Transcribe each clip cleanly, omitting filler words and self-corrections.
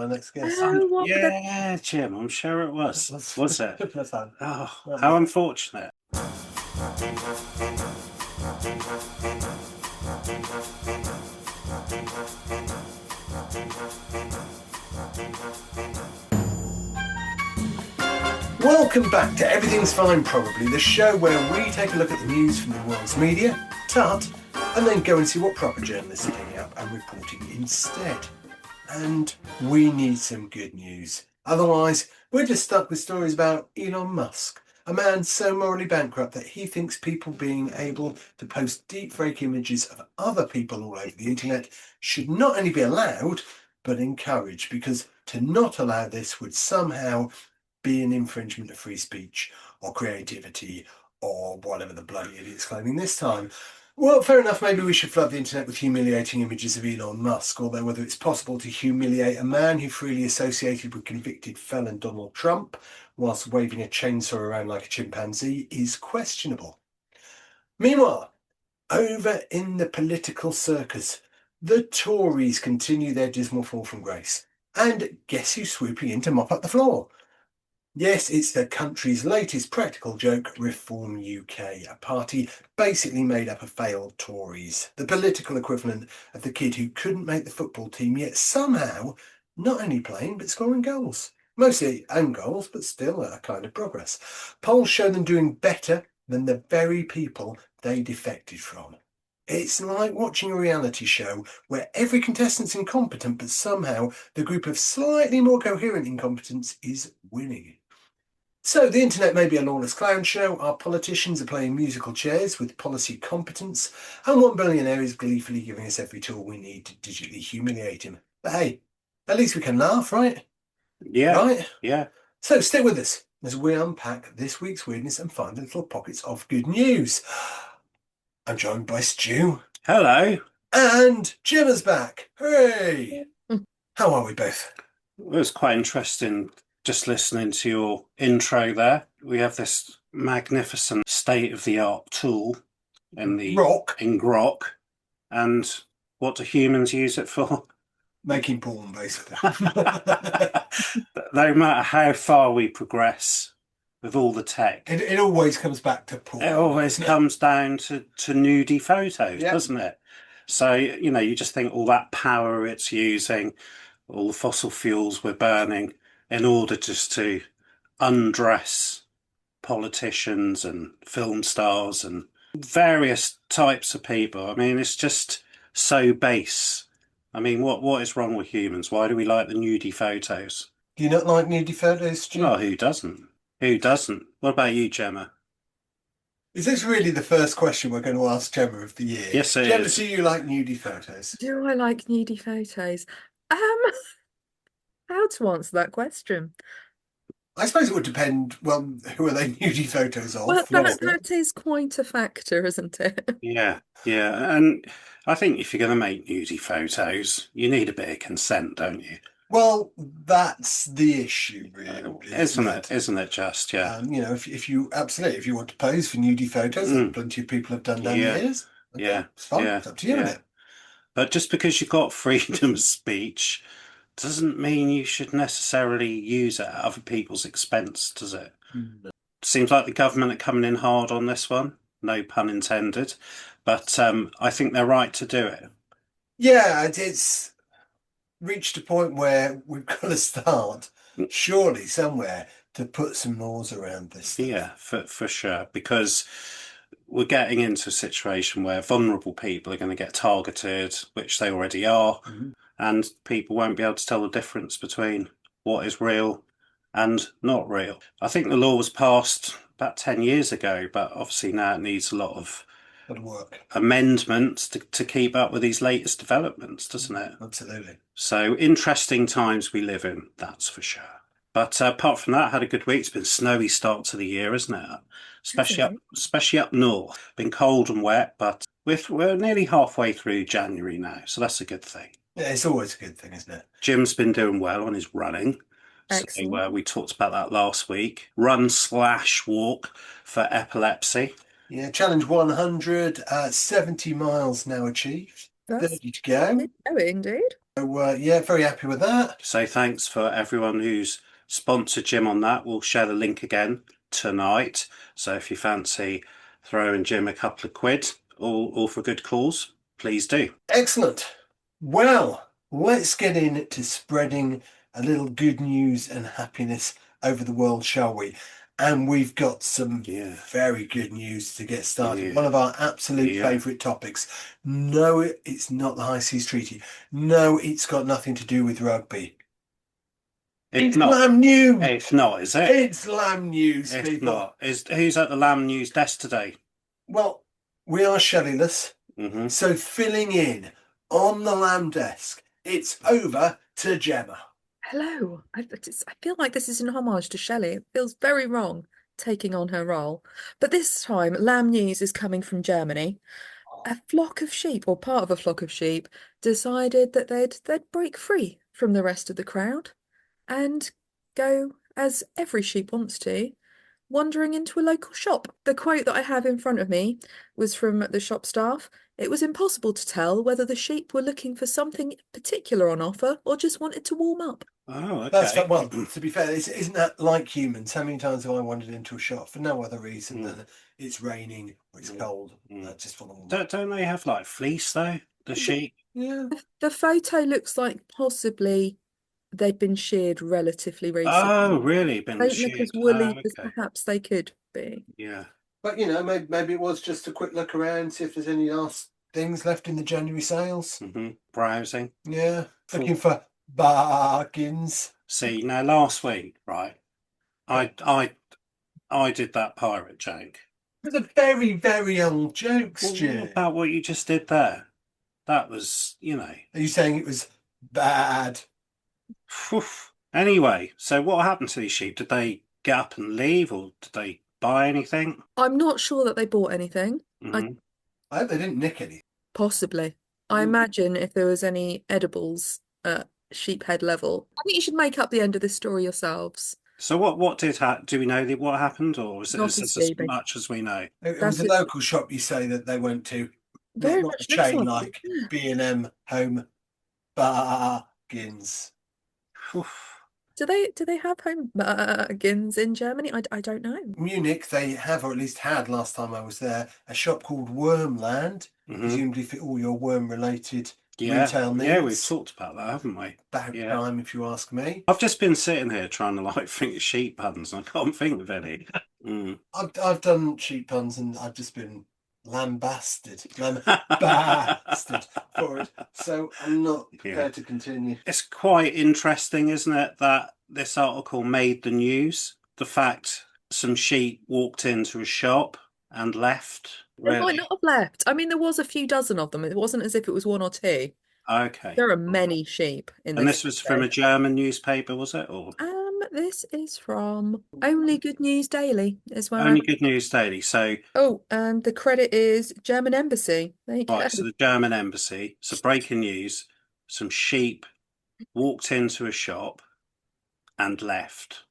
our next guest. Oh, what the... Yeah, Jim, I'm sure it was. Was it? Fun. Oh, how unfortunate. Welcome back to Everything's Fine Probably, the show where we take a look at the news from the world's media, tut, and then go and see what proper journalists are picking up and reporting instead. And we need some good news. Otherwise, we're just stuck with stories about Elon Musk, a man so morally bankrupt that he thinks people being able to post deepfake images of other people all over the internet should not only be allowed, but encouraged, because to not allow this would somehow be an infringement of free speech or creativity or whatever the bloody idiot's claiming this time. Well, fair enough, maybe we should flood the internet with humiliating images of Elon Musk, although whether it's possible to humiliate a man who freely associated with convicted felon Donald Trump whilst waving a chainsaw around like a chimpanzee is questionable. Meanwhile, over in the political circus, the Tories continue their dismal fall from grace. And guess who's swooping in to mop up the floor? Yes, it's the country's latest practical joke, Reform UK, a party basically made up of failed Tories, the political equivalent of the kid who couldn't make the football team yet somehow not only playing but scoring goals. Mostly own goals, but still a kind of progress. Polls show them doing better than the very people they defected from. It's like watching a reality show where every contestant's incompetent, but somehow the group of slightly more coherent incompetents is winning. So the internet may be a lawless clown show, our politicians are playing musical chairs with policy competence, and one billionaire is gleefully giving us every tool we need to digitally humiliate him. But hey, at least we can laugh, right? Yeah. Right? Yeah. So stick with us as we unpack this week's weirdness and find little pockets of good news. I'm joined by Stu. Hello. And Gemma's back. Hooray! How are we both? It was quite interesting just listening to your intro there. We have this magnificent state-of-the-art tool in Grok. And what do humans use it for? Making porn, basically. No matter how far we progress with all the tech, it always comes back to porn. it always comes down to nudie photos, doesn't it? So, you just think all that power it's using, all the fossil fuels we're burning in order just to undress politicians and film stars and various types of people. I mean, it's just so base. I mean, what is wrong with humans? Why do we like the nudie photos? Do you not like nudie photos, Stu? Oh, who doesn't? Who doesn't? What about you, Gemma? Is this really the first question we're going to ask Gemma of the year? Yes, it Gemma, is. do you like nudie photos? Do I like nudie photos? How to answer that question? I suppose it would depend, well, who are they nudie photos of? Well, that is quite a factor, isn't it? Yeah. And I think if you're going to make nudie photos, you need a bit of consent, don't you? Well, that's the issue, really. Isn't it? Isn't it just, yeah. If you want to pose for nudie photos, plenty of people have done down the years. Okay, yeah. It's fine. Yeah. It's up to you, isn't it? But just because you've got freedom of speech doesn't mean you should necessarily use it at other people's expense, does it? No. Seems like the government are coming in hard on this one. No pun intended. But I think they're right to do it. Yeah, it's reached a point where we've got to start, surely, somewhere to put some laws around this stuff. Yeah, for sure. Because we're getting into a situation where vulnerable people are going to get targeted, which they already are. Mm-hmm. And people won't be able to tell the difference between what is real and not real. I think the law was passed about 10 years ago, but obviously now it needs a lot of amendments to keep up with these latest developments, doesn't it? Absolutely. So interesting times we live in, that's for sure. But apart from that, I had a good week. It's been a snowy start to the year, isn't it? Especially up north. Been cold and wet, but we're nearly halfway through January now, so that's a good thing. Yeah, it's always a good thing, isn't it? Jim's been doing well on his running. Excellent. So we talked about that last week. Run/walk for epilepsy. Yeah, challenge 100, 70 miles now achieved. 30 to go. Oh, indeed. So, yeah, very happy with that. So thanks for everyone who's sponsored Jim on that. We'll share the link again tonight. So if you fancy throwing Jim a couple of quid, all for a good cause, please do. Excellent. Well, let's get into spreading a little good news and happiness over the world, shall we? And we've got some very good news to get started. Yeah. One of our absolute favourite topics. No, it's not the High Seas Treaty. No, it's got nothing to do with rugby. It's not lamb news. It's not, is it? It's lamb news, It's people. not. Who's at the lamb news desk today? Well, we are Shelley-less. So filling in on the lamb desk, it's over to Gemma. Hello. I feel like this is an homage to Shelley. It feels very wrong taking on her role. But this time, lamb news is coming from Germany. A flock of sheep, or part of a flock of sheep, decided that they'd break free from the rest of the crowd and go, as every sheep wants to, wandering into a local shop. The quote that I have in front of me was from the shop staff. It was impossible to tell whether the sheep were looking for something particular on offer or just wanted to warm up. Oh, okay. That's well, to be fair, isn't that like humans? How many times have I wandered into a shop for no other reason than it's raining or it's cold? I just want to don't they have like fleece though? The sheep? Yeah. The photo looks like possibly they've been sheared relatively recently. Oh, really? Been Don't look as woolly as okay. perhaps they could be. Yeah. But maybe it was just a quick look around, see if there's any last things left in the January sales. Browsing. Yeah. Looking for bargains. See, now last week, right? I did that pirate joke. It was a very, very old joke, Stu. What about what you just did there? That was, Are you saying it was bad? Anyway, so what happened to these sheep? Did they get up and leave, or did they buy anything? I'm not sure that they bought anything. I hope they didn't nick any. Possibly. I imagine if there was any edibles at sheephead level. I think you should make up the end of this story yourselves. So what did do we know what happened, or is this as much as we know? It was a local shop, you say, that they went to. Very not much a chain like B&M Home Bargains. Do they have home bargains in Germany? I don't know. Munich, they have, or at least had last time I was there, a shop called Wormland, presumably for all your worm-related retail needs. Yeah, we've talked about that, haven't we? About time, if you ask me. I've just been sitting here trying to think of sheep puns, and I can't think of any. I've done sheep puns, and I've just been lambasted for it. So I'm not prepared to continue. It's quite interesting, isn't it, that this article made the news? The fact some sheep walked into a shop and left. They might not have left. I mean, there was a few dozen of them. It wasn't as if it was one or two. Okay. There are many sheep in this. And this was from a German newspaper, was it? Or this is from Only Good News Daily as well. Only Good News Daily. So and the credit is German Embassy. There you go. So the German Embassy. So breaking news: some sheep walked into a shop and left.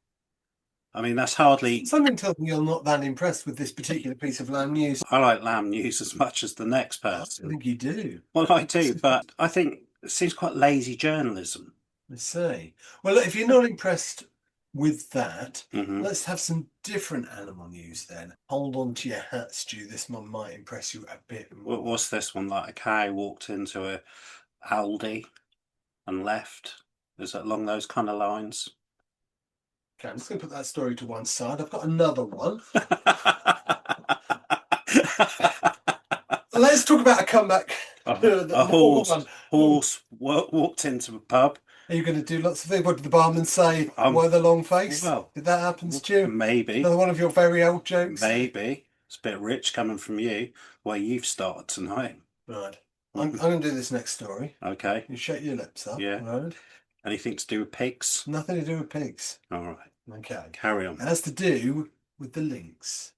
I mean, that's hardly. Something tells me you're not that impressed with this particular piece of lamb news. I like lamb news as much as the next person. I think you do. Well, I do, but I think it seems quite lazy journalism. I see. Well, look, if you're not impressed with that, let's have some different animal news then. Hold on to your hat, Stu. This one might impress you a bit more. What's this one? Like a cow walked into a Aldi and left. Is it along those kind of lines? Okay, I'm just going to put that story to one side. I've got another one. Let's talk about a comeback. A horse walked into a pub. Are you going to do lots of things? What did the barman say? Why the long face? Well, did that happen, Stu? Maybe. Another one of your very old jokes? Maybe. It's a bit rich coming from you, where you've started tonight. Right. I'm going to do this next story. Okay. You shut your lips up. Yeah. Right. Anything to do with pigs? Nothing to do with pigs. All right. Okay. Carry on. It has to do with the Lynx.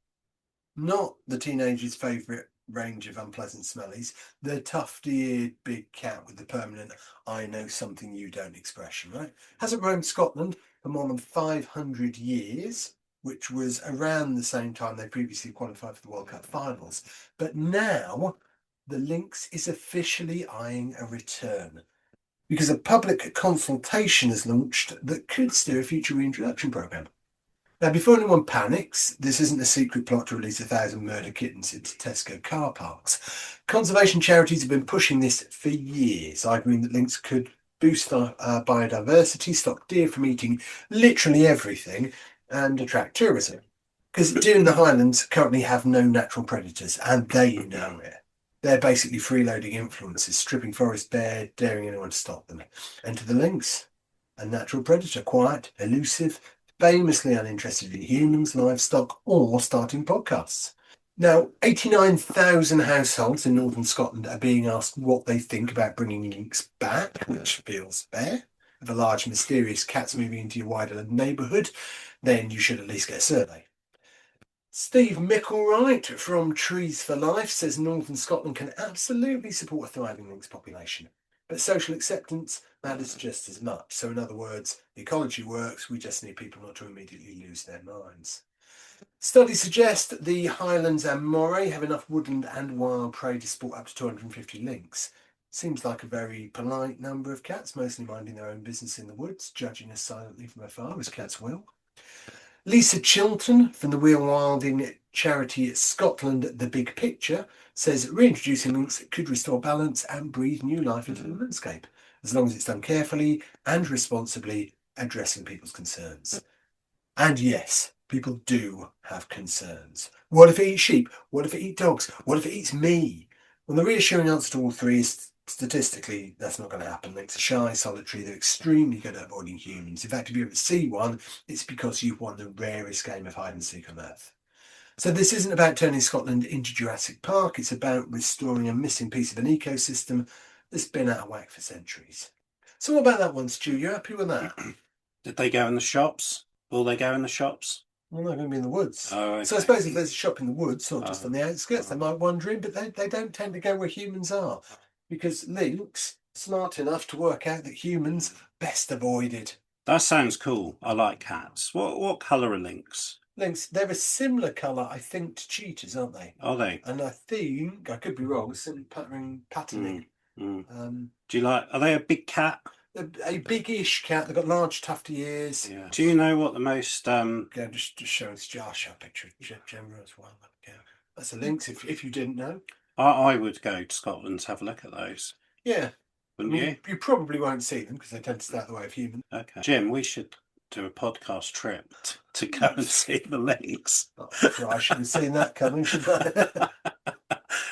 Not the teenager's favourite range of unpleasant smellies, the tufty-eared big cat with the permanent "I know something you don't" expression, right? Hasn't roamed Scotland for more than 500 years, which was around the same time they previously qualified for the World Cup finals. But now the Lynx is officially eyeing a return. because a public consultation has launched that could steer a future reintroduction programme. Now, before anyone panics, this isn't a secret plot to release 1,000 murder kittens into Tesco car parks. Conservation charities have been pushing this for years, arguing that Lynx could boost biodiversity, stop deer from eating literally everything, and attract tourism. Because deer in the Highlands currently have no natural predators, and they know it. They're basically freeloading influences, stripping forest bare, daring anyone to stop them. Enter the lynx, a natural predator, quiet, elusive, famously uninterested in humans, livestock, or starting podcasts. Now, 89,000 households in northern Scotland are being asked what they think about bringing lynx back, which feels fair. If a large, mysterious cat's moving into your wider neighbourhood, then you should at least get a survey. Steve Micklewright from Trees for Life says Northern Scotland can absolutely support a thriving lynx population, but social acceptance matters just as much. So in other words, the ecology works, we just need people not to immediately lose their minds. Studies suggest the Highlands and Moray have enough woodland and wild prey to support up to 250 lynx. Seems like a very polite number of cats, mostly minding their own business in the woods, judging us silently from afar, as cats will. Lisa Chilton from the Wheel Wilding charity Scotland The Big Picture says reintroducing lynx could restore balance and breathe new life into the landscape, as long as it's done carefully and responsibly, addressing people's concerns. And yes, people do have concerns. What if it eats sheep? What if it eats dogs? What if it eats me? Well, the reassuring answer to all three is statistically, that's not going to happen. Lynx are shy, solitary, they're extremely good at avoiding humans. In fact, if you ever see one, it's because you've won the rarest game of hide and seek on Earth. So this isn't about turning Scotland into Jurassic Park, it's about restoring a missing piece of an ecosystem that's been out of whack for centuries. So what about that one, Stu? You happy with that? Did they go in the shops? Will they go in the shops? Well, they're going to be in the woods. Oh, okay. So I suppose if there's a shop in the woods or just on the outskirts, they might wander in, but they don't tend to go where humans are. Because lynx smart enough to work out that humans best avoided. That sounds cool. I like cats. What colour are lynx? Lynx, they're a similar colour, I think, to cheetahs, aren't they? Are they? And I think, I could be wrong, some patterning. Do you like? Are they a big cat? A big-ish cat. They've got large, tufty ears. Yeah. Do you know what the most? Yeah, just showing this Josh a picture of Gemma as well. Yeah. That's a lynx. If you didn't know. I would go to Scotland to have a look at those. Yeah. Wouldn't you? You probably won't see them because they tend to stay out of the way of humans. Okay. Jim, we should do a podcast trip to go and see the lynx. I should have seen that coming, shouldn't I?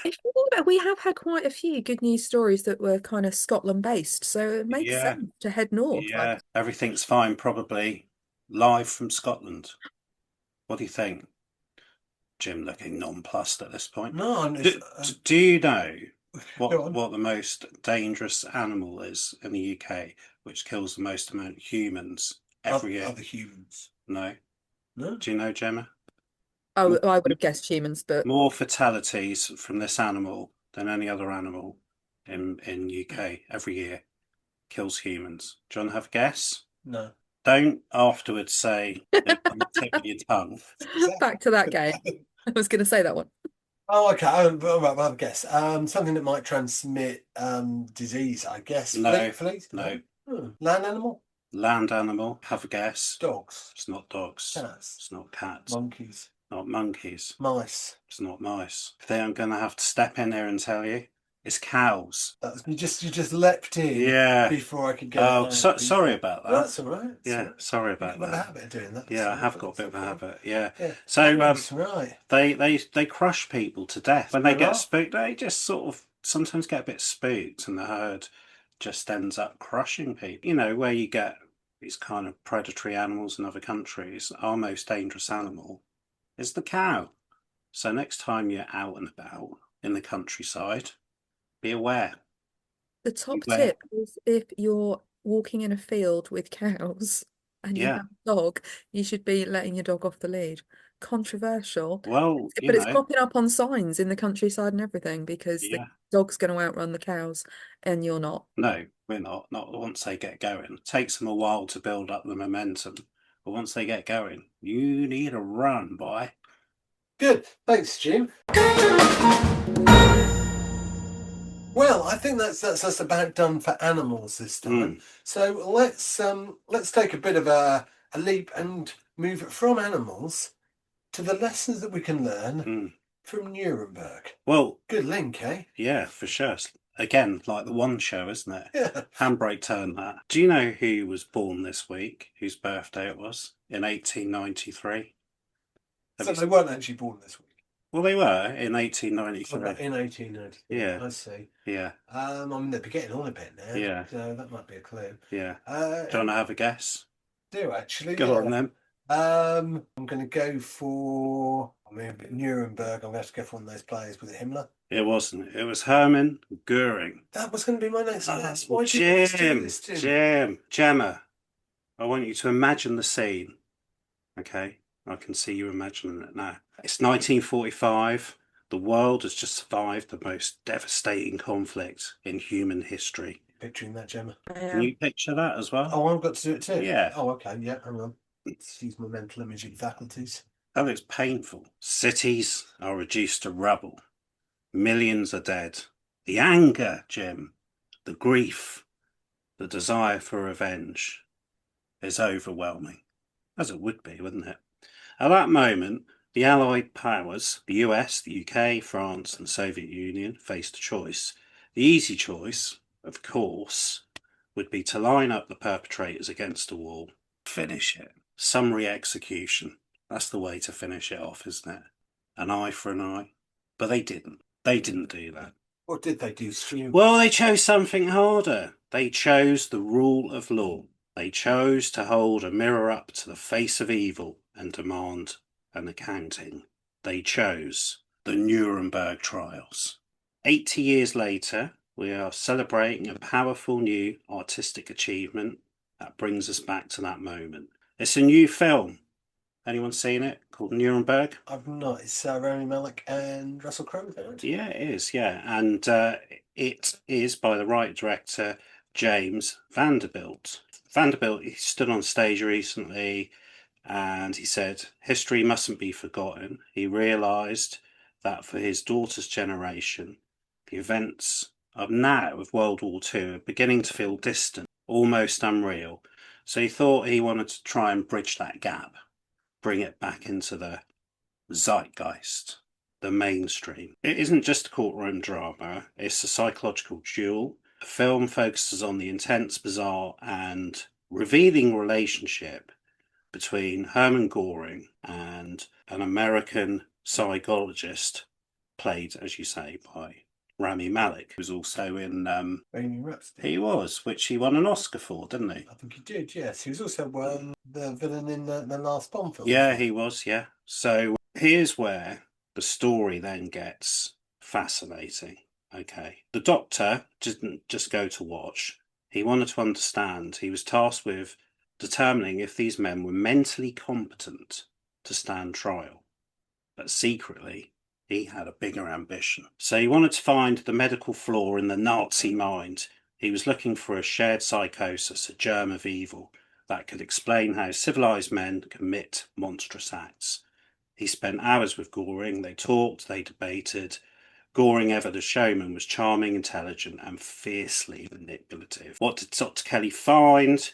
If you think about it, we have had quite a few good news stories that were kind of Scotland based, so it makes sense to head north. Yeah, everything's fine, probably live from Scotland. What do you think? Jim looking nonplussed at this point. No, do you know what the most dangerous animal is in the UK, which kills the most amount of humans every year? Other humans? No. No. Do you know, Gemma? Oh, I would have guessed humans, but more fatalities from this animal than any other animal in UK every year kills humans. Do you want to have a guess? No. Don't afterwards say on the tip of your tongue. Back to that game. I was going to say that one. Oh, okay. All right, well, I'll guess. Something that might transmit disease, I guess. No. Fleas? No. Land animal? Land animal. Have a guess. Dogs. It's not dogs. Cats. It's not cats. Monkeys. Not monkeys. Mice. It's not mice. I think I'm going to have to step in here and tell you. It's cows. You just leapt in before I could get it. Sorry about that. That's all right. Sorry about that. I've got a habit of doing that. Yeah, I have got a bit of a habit. Yeah. So that's right. They crush people to death when they get spooked. They just sort of sometimes get a bit spooked, and the herd just ends up crushing people. You know, where you get these kind of predatory animals in other countries, our most dangerous animal is the cow. So next time you're out and about in the countryside, be aware. The top tip is if you're walking in a field with cows and you have a dog, you should be letting your dog off the lead. Controversial. Well, but it's popping up on signs in the countryside and everything because the dog's going to outrun the cows and you're not. No, we're not. Not once they get going. It takes them a while to build up the momentum. But once they get going, you need a run, boy. Good. Thanks, Jim. Well, I think that's about done for animals this time. So let's take a bit of a leap and move it from animals to the lessons that we can learn from Nuremberg. Well, good link, eh? Yeah, for sure. Again, like the One Show, isn't it? Yeah. Handbrake turn that. Do you know who was born this week? Whose birthday it was? In 1893. So they weren't actually born this week. Well, they were in 1893. In 1893. Yeah. I see. Yeah. I mean, they'd be getting on a bit now. Yeah. So that might be a clue. Yeah. Do you want to have a guess? Do actually. Go on then. I'm going to go for. I mean, Nuremberg. I'm going to have to go for one of those players. Was it Himmler? It wasn't. It was Hermann Goering. That was going to be my next guess. Why did Jim, you do this, Jim? Gemma, I want you to imagine the scene. Okay, I can see you imagining it now. It's 1945. The world has just survived the most devastating conflict in human history. Picturing that, Gemma. Can you picture that as well? Oh, I've got to do it too. Yeah. Oh, okay. Yeah, hang on. Let's use my mental imaging faculties. Oh, it's painful. Cities are reduced to rubble. Millions are dead. The anger, Jim, the grief, the desire for revenge is overwhelming. As it would be, wouldn't it? At that moment, the Allied powers, the US, the UK, France, and the Soviet Union, faced a choice. The easy choice, of course, would be to line up the perpetrators against a wall, finish it. Summary execution. That's the way to finish it off, isn't it? An eye for an eye. But they didn't. They didn't do that. What did they do, Stu? Well, they chose something harder. They chose the rule of law. They chose to hold a mirror up to the face of evil and demand an accounting. They chose the Nuremberg trials. 80 years later, we are celebrating a powerful new artistic achievement that brings us back to that moment. It's a new film. Anyone seen it? Called Nuremberg? I've not. It's Rami Malek and Russell Crowe, is that right? Yeah, it is, yeah. And it is by the right director, James Vanderbilt. Vanderbilt, he stood on stage recently and he said, history mustn't be forgotten. He realised that for his daughter's generation, the events of now, of World War II, are beginning to feel distant, almost unreal. So he thought he wanted to try and bridge that gap, bring it back into the zeitgeist, the mainstream. It isn't just a courtroom drama, it's a psychological duel. The film focuses on the intense, bizarre, and revealing relationship between Hermann Goring and an American psychologist, played, as you say, by Rami Malek, who's also in Bohemian Rhapsody. He was, which he won an Oscar for, didn't he? I think he did, yes. He was also the villain in the last Bond film. Yeah, he was, yeah. So here's where the story then gets fascinating. Okay. The doctor didn't just go to watch. He wanted to understand. He was tasked with determining if these men were mentally competent to stand trial. But secretly, he had a bigger ambition. So he wanted to find the medical flaw in the Nazi mind. He was looking for a shared psychosis, a germ of evil, that could explain how civilized men commit monstrous acts. He spent hours with Goring. They talked, they debated. Goring, ever the showman, was charming, intelligent, and fiercely manipulative. What did Dr. Kelly find?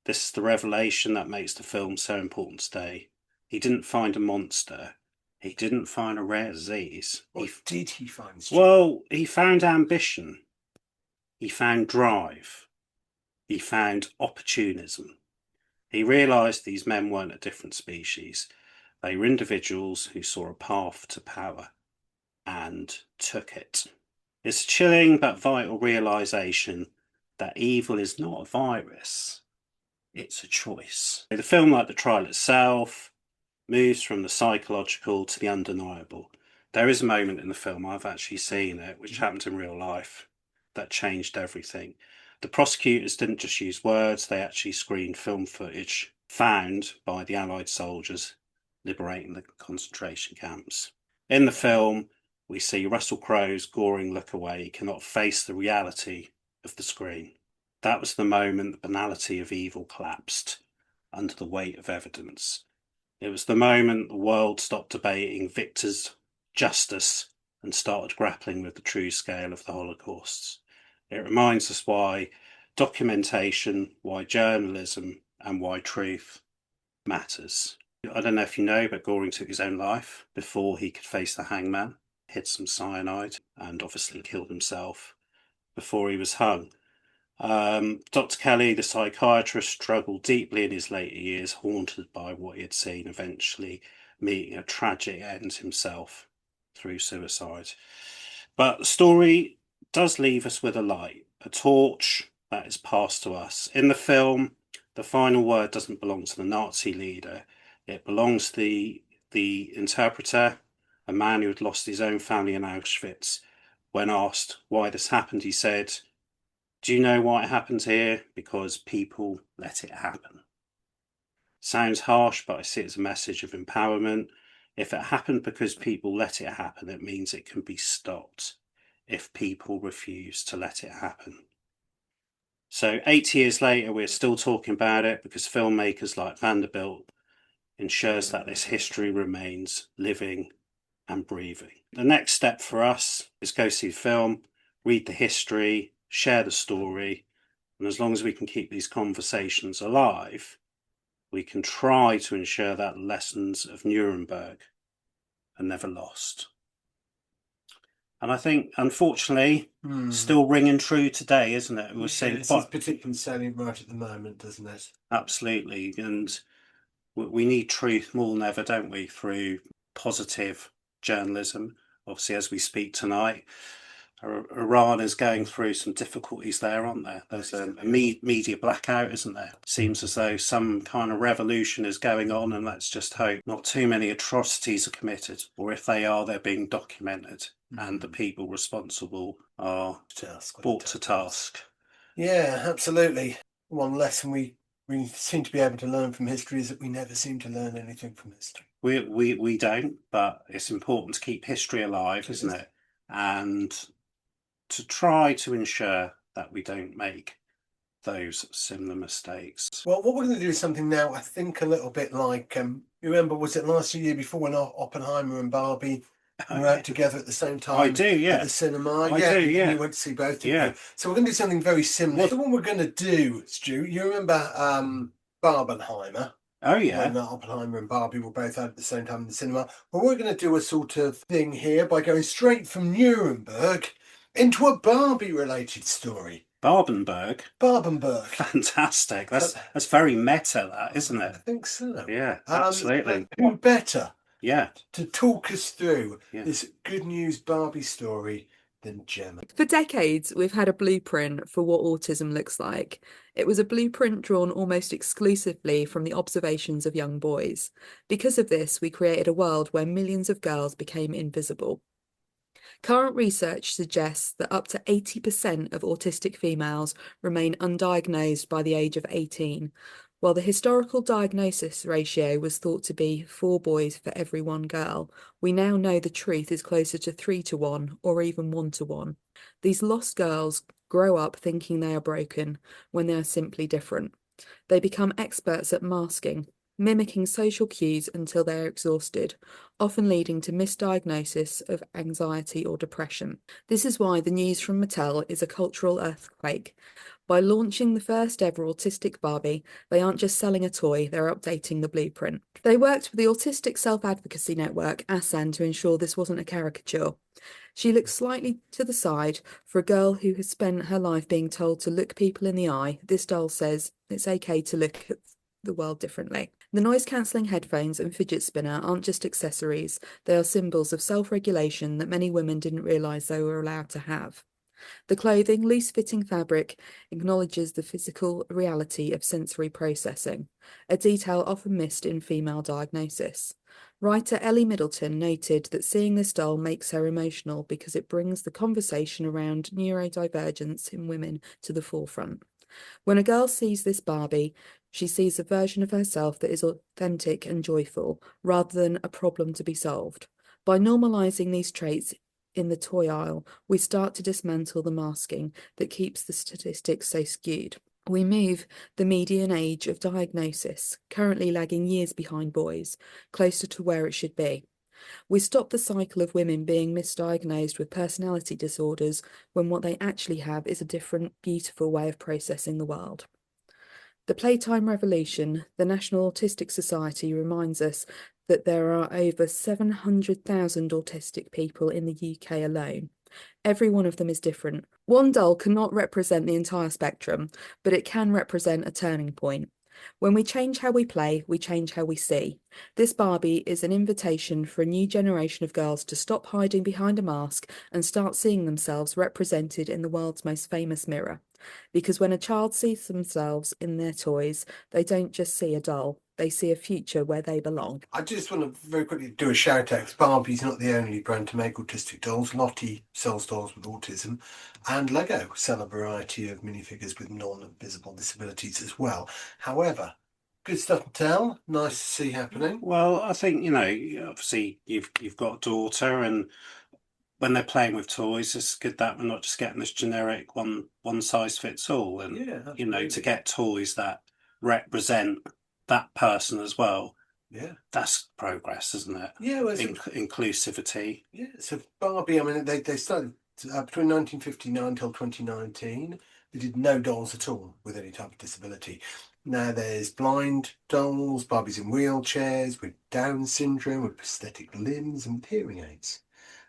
This is the revelation that makes the film so important today. He didn't find a monster. He didn't find a rare disease. What did he find? Well, he found ambition. He found drive. He found opportunism. He realised these men weren't a different species. They were individuals who saw a path to power and took it. It's a chilling but vital realisation that evil is not a virus. It's a choice. The film, like the trial itself, moves from the psychological to the undeniable. There is a moment in the film, I've actually seen it, which happened in real life, that changed everything. The prosecutors didn't just use words, they actually screened film footage found by the Allied soldiers liberating the concentration camps. In the film, we see Russell Crowe's Goring look away. He cannot face the reality of the screen. That was the moment the banality of evil collapsed under the weight of evidence. It was the moment the world stopped debating victors' justice and started grappling with the true scale of the Holocaust. It reminds us why documentation, why journalism, and why truth matters. I don't know if you know, but Goring took his own life before he could face the hangman, hid some cyanide, and obviously killed himself before he was hung. Dr. Kelly, the psychiatrist, struggled deeply in his later years, haunted by what he had seen, eventually meeting a tragic end himself through suicide. But the story does leave us with a light, a torch that is passed to us. In the film, the final word doesn't belong to the Nazi leader. It belongs to the interpreter, a man who had lost his own family in Auschwitz. When asked why this happened, he said, "Do you know why it happened here? Because people let it happen." Sounds harsh, but I see it as a message of empowerment. If it happened because people let it happen, it means it can be stopped if people refuse to let it happen. So 80 years later, we're still talking about it because filmmakers like Vanderbilt ensures that this history remains living and breathing. The next step for us is go see the film, read the history, share the story, and as long as we can keep these conversations alive, we can try to ensure that lessons of Nuremberg are never lost. And I think, unfortunately, still ringing true today, isn't it? We're seeing it's particularly salient right at the moment, doesn't it? Absolutely. And we need truth more than ever, don't we, through positive journalism. Obviously, as we speak tonight, Iran is going through some difficulties there, aren't there? There's a media blackout, isn't there? Seems as though some kind of revolution is going on, and let's just hope not too many atrocities are committed, or if they are, they're being documented, and the people responsible are brought to task. Yeah, absolutely. One lesson we seem to be able to learn from history is that we never seem to learn anything from history. We don't, but it's important to keep history alive, isn't it? And to try to ensure that we don't make those similar mistakes. Well, what we're going to do is something now, I think, a little bit like, you remember, was it last year before when Oppenheimer and Barbie were out together at the same time? I do, yeah. At the cinema. I do, yeah. You went to see both, didn't Yeah. you? So we're going to do something very similar. So what we're going to do, Stu, you remember Barbenheimer? Oh, yeah. When Oppenheimer and Barbie were both out at the same time in the cinema. Well, we're going to do a sort of thing here by going straight from Nuremberg into a Barbie-related story. Barbemberg. Fantastic. That's very meta, that, isn't it? I think so. Yeah, absolutely. Who better? Yeah. To talk us through this good news Barbie story than Gemma. For decades, we've had a blueprint for what autism looks like. It was a blueprint drawn almost exclusively from the observations of young boys. Because of this, we created a world where millions of girls became invisible. Current research suggests that up to 80% of autistic females remain undiagnosed by the age of 18, while the historical diagnosis ratio was thought to be 4 boys for every 1 girl. We now know the truth is closer to 3 to 1 or even 1 to 1. These lost girls grow up thinking they are broken when they are simply different. They become experts at masking, mimicking social cues until they are exhausted, often leading to misdiagnosis of anxiety or depression. This is why the news from Mattel is a cultural earthquake. By launching the first ever autistic Barbie, they aren't just selling a toy, they're updating the blueprint. They worked with the Autistic Self-Advocacy Network, ASAN, to ensure this wasn't a caricature. She looks slightly to the side. For a girl who has spent her life being told to look people in the eye, this doll says it's okay to look at the world differently. The noise-cancelling headphones and fidget spinner aren't just accessories, they are symbols of self-regulation that many women didn't realise they were allowed to have. The clothing, loose-fitting fabric, acknowledges the physical reality of sensory processing, a detail often missed in female diagnosis. Writer Ellie Middleton noted that seeing this doll makes her emotional because it brings the conversation around neurodivergence in women to the forefront. When a girl sees this Barbie, she sees a version of herself that is authentic and joyful, rather than a problem to be solved. By normalising these traits in the toy aisle, we start to dismantle the masking that keeps the statistics so skewed. We move the median age of diagnosis, currently lagging years behind boys, closer to where it should be. We stop the cycle of women being misdiagnosed with personality disorders when what they actually have is a different, beautiful way of processing the world. The Playtime Revolution, the National Autistic Society, reminds us that there are over 700,000 autistic people in the UK alone. Every one of them is different. One doll cannot represent the entire spectrum, but it can represent a turning point. When we change how we play, we change how we see. This Barbie is an invitation for a new generation of girls to stop hiding behind a mask and start seeing themselves represented in the world's most famous mirror. Because when a child sees themselves in their toys, they don't just see a doll, they see a future where they belong. I just want to very quickly do a shout out. Barbie's not the only brand to make autistic dolls. Lottie sells dolls with autism, and Lego sell a variety of minifigures with non-visible disabilities as well. However, good stuff to tell. Nice to see happening. Well, I think, you know, obviously you've got a daughter, and when they're playing with toys, it's good that we're not just getting this generic one size fits all, and Yeah, you know, to absolutely. get toys that represent that person as well. Yeah. That's progress, isn't it? Yeah, well, Inclusivity. yeah. So Barbie, I mean, they started between 1959 till 2019. They did no dolls at all with any type of disability. Now there's blind dolls, Barbies in wheelchairs, with Down syndrome, with prosthetic limbs, and with hearing aids.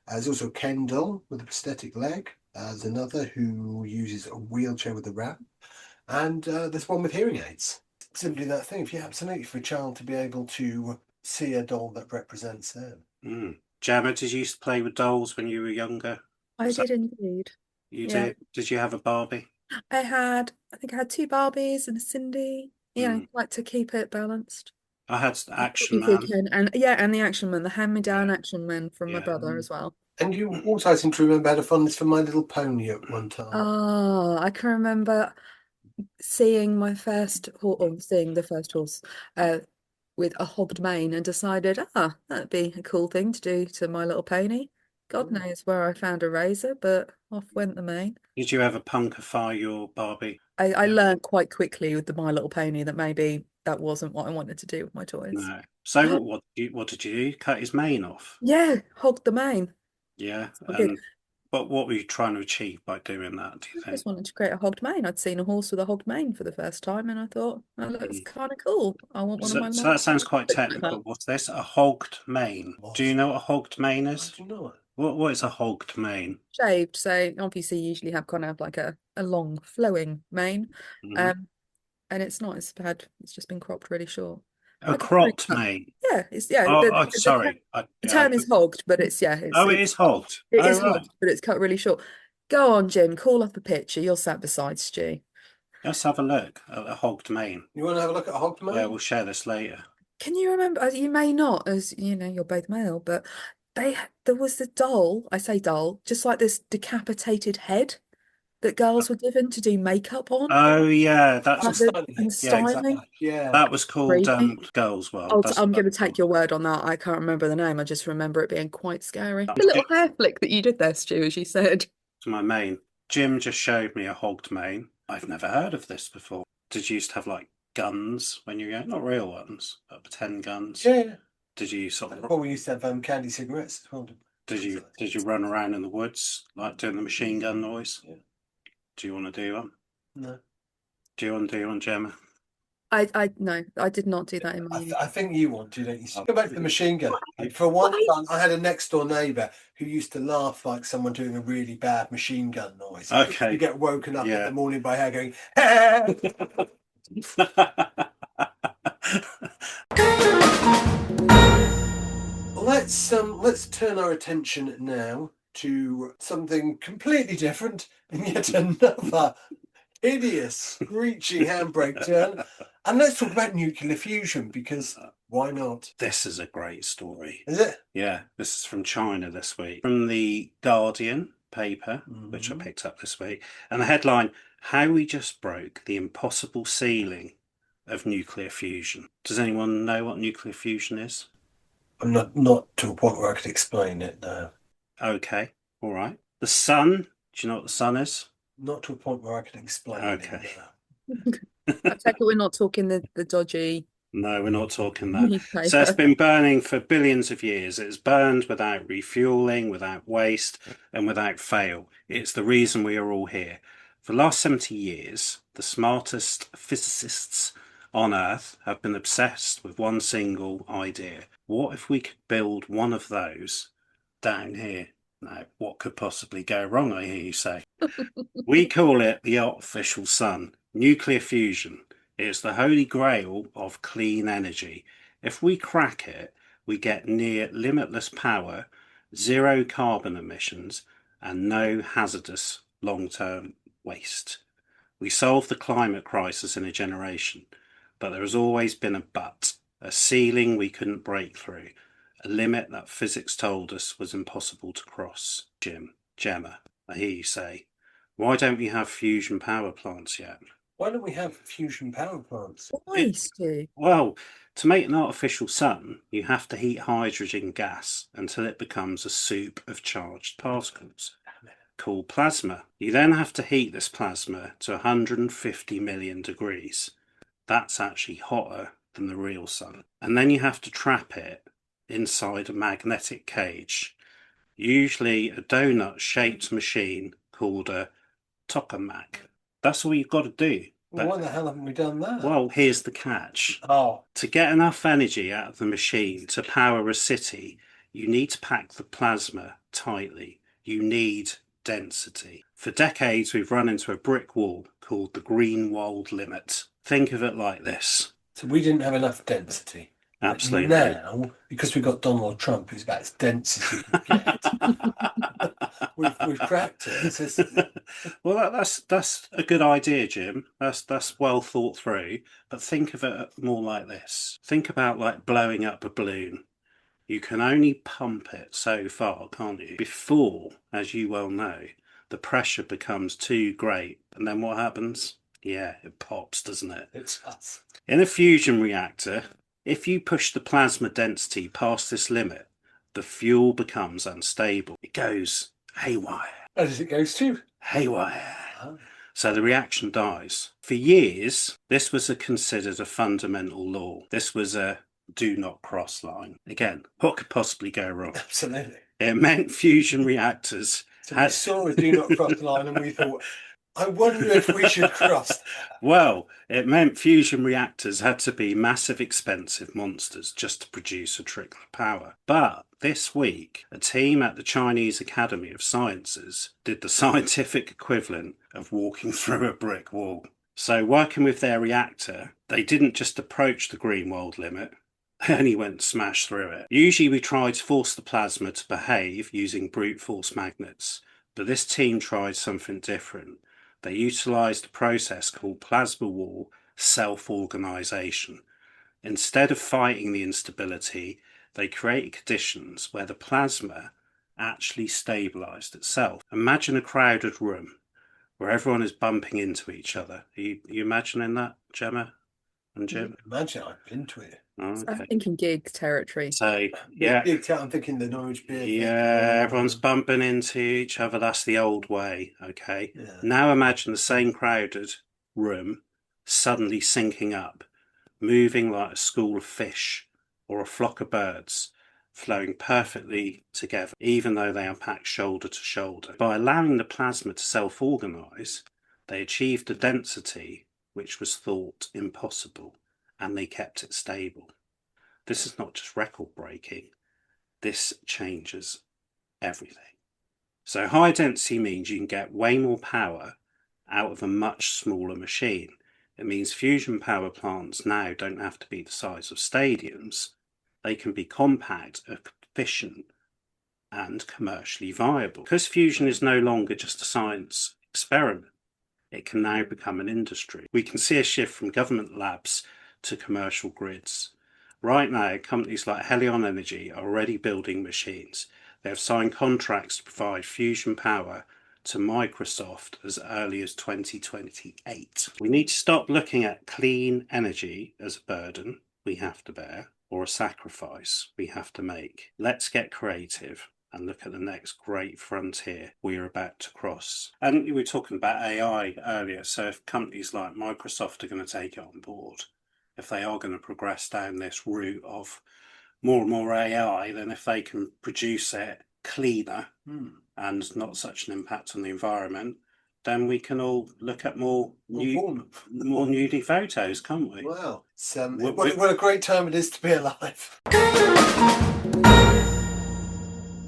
There's also Ken doll with a prosthetic leg. There's another who uses a wheelchair with a ramp. And there's one with hearing aids. Simply that thing. If you absolutely for a child to be able to see a doll that represents them. Gemma, did you used to play with dolls when you were younger? I did indeed. You Yeah. did? Did you have a Barbie? I think I had two Barbies and a Cindy. Yeah, like to keep it balanced. I had Action You think Man. and yeah, and the Action Man, the hand-me-down Yeah. Action Man from my Yeah. brother as well. And you also seem to remember had a fondness for My Little Pony at one time. Oh, I can remember seeing my first horse, or seeing the first horse, with a hogged mane, and decided, that'd be a cool thing to do to My Little Pony. God knows where I found a razor, but off went the mane. Did you ever punkify your Barbie? I learned quite quickly with the My Little Pony that maybe that wasn't what I wanted to do with my toys. No. So what did you do? Cut his mane off? Yeah, hogged the mane. Yeah. Good. But what were you trying to achieve by doing that, do you I think? just wanted to create a hogged mane. I'd seen a horse with a hogged mane for the first time, and I thought that looks kind of cool. I want one of my So that sounds quite like technical. that. What's this? A hogged mane. Do you know what a hogged mane is? Do you know it? What is a hogged mane? Shaved, so obviously you usually have kind of like a long flowing mane. And it's not as bad, it's just been cropped really short. A Like a cropped cut. mane. Yeah, it's yeah. Oh, sorry. The term is hogged, but it's Oh, it is hogged. it Oh, is right. hogged, but it's cut really short. Go on, Jim, call up a picture. You're sat beside Stu. Let's have a look at a hogged mane. You want to have a look at a hogged mane? Yeah, we'll share this later. Can you remember? You may not, as you know, you're both male, but there was the doll. I say doll, just like this decapitated head that girls were given to do makeup on. Oh yeah, that's and styling. Yeah, that was called Creepy. Girls World. I'm going to take your word on that. I can't remember the name. I just remember it being quite scary. The little hair flick that you did there, Stu, as you said. To my mane. Jim just showed me a hogged mane. I've never heard of this before. Did you used to have like guns when you were young? Not real ones, but pretend guns. Yeah. Did you sort of? Well, we used to have candy cigarettes as well. Did you run around in the woods like doing the machine gun noise? Yeah. Do you want to do one? No. Do you want to do one, Gemma? No, I did not do that in my youth. I think you want to, don't you? Go back to the machine gun. For one time, I had a next door neighbour who used to laugh like someone doing a really bad machine gun noise. Okay. You get woken up in the morning by her going, Let's turn our attention now to something completely different and yet another hideous, screeching handbrake turn. And let's talk about nuclear fusion, because why not? This is a great story. Is it? Yeah, this is from China this week. From the Guardian paper, which I picked up this week. And the headline, How We Just Broke the Impossible Ceiling of Nuclear Fusion. Does anyone know what nuclear fusion is? I'm not to a point where I could explain it now. Okay, all right. The sun, do you know what the sun is? Not to a point where I could explain Okay. it. I take it we're not talking the dodgy No, we're not talking that. Newspaper. So it's been burning for billions of years. It's burned without refueling, without waste, and without fail. It's the reason we are all here. For the last 70 years, the smartest physicists on Earth have been obsessed with one single idea. What if we could build one of those down here? Now, what could possibly go wrong, I hear you say? We call it the artificial sun, nuclear fusion. It's the holy grail of clean energy. If we crack it, we get near limitless power, zero carbon emissions, and no hazardous long-term waste. We solve the climate crisis in a generation, but there has always been a but, a ceiling we couldn't break through, a limit that physics told us was impossible to cross. Gemma, I hear you say, why don't we have fusion power plants yet? Why don't we have fusion power plants? Why, Stu? Well, to make an artificial sun, you have to heat hydrogen gas until it becomes a soup of charged particles called plasma. You then have to heat this plasma to 150 million degrees. That's actually hotter than the real sun. And then you have to trap it inside a magnetic cage, usually a donut-shaped machine called a tokamak. That's all you've got to do. Well, why the hell haven't we done that? Well, here's the catch. Oh, To get enough energy out of the machine to power a city, you need to pack the plasma tightly. You need density. For decades, we've run into a brick wall called the Greenwald limit. Think of it like this. so we didn't have enough density. Absolutely. Now, because we've got Donald Trump, who's about as dense as you can get, we've cracked it. Well, that's a good idea, Jim. That's well thought through. But think of it more like this. Think about like blowing up a balloon. You can only pump it so far, can't you? Before, as you well know, the pressure becomes too great. And then what happens? Yeah, it pops, doesn't it? It's us. In a fusion reactor, if you push the plasma density past this limit, the fuel becomes unstable. It goes haywire. Where does it go to? Haywire. Oh. So the reaction dies. For years, this was considered a fundamental law. This was a do not cross line. Again, what could possibly go wrong? Absolutely. It meant fusion reactors So we saw a do not cross line and we thought, I wonder if we should cross that. Well, it meant fusion reactors had to be massive, expensive monsters just to produce a trickle of power. But this week, a team at the Chinese Academy of Sciences did the scientific equivalent of walking through a brick wall. So working with their reactor, they didn't just approach the Greenwald limit, they only went smash through it. Usually we try to force the plasma to behave using brute force magnets, but this team tried something different. They utilised a process called plasma wall self-organisation. Instead of fighting the instability, they created conditions where the plasma actually stabilised itself. Imagine a crowded room where everyone is bumping into each other. Are you imagining that, Gemma and Jim? Imagine I've been to it. Oh, I'm okay. thinking gig territory. So, yeah. I'm thinking the Norwich beer. Yeah, everyone's bumping into each other. That's the old way, okay? Yeah. Now imagine the same crowded room suddenly syncing up, moving like a school of fish or a flock of birds, flowing perfectly together, even though they are packed shoulder to shoulder. By allowing the plasma to self-organise, they achieved a density which was thought impossible, and they kept it stable. This is not just record-breaking. This changes everything. So high density means you can get way more power out of a much smaller machine. It means fusion power plants now don't have to be the size of stadiums. They can be compact, efficient, and commercially viable. Because fusion is no longer just a science experiment, it can now become an industry. We can see a shift from government labs to commercial grids. Right now, companies like Helion Energy are already building machines. They have signed contracts to provide fusion power to Microsoft as early as 2028. We need to stop looking at clean energy as a burden we have to bear or a sacrifice we have to make. Let's get creative and look at the next great frontier we are about to cross. And we were talking about AI earlier, so if companies like Microsoft are going to take it on board, if they are going to progress down this route of more and more AI, then if they can produce it cleaner and not such an impact on the environment, then we can all look at more nudie photos, can't we? Well, what a great time it is to be alive.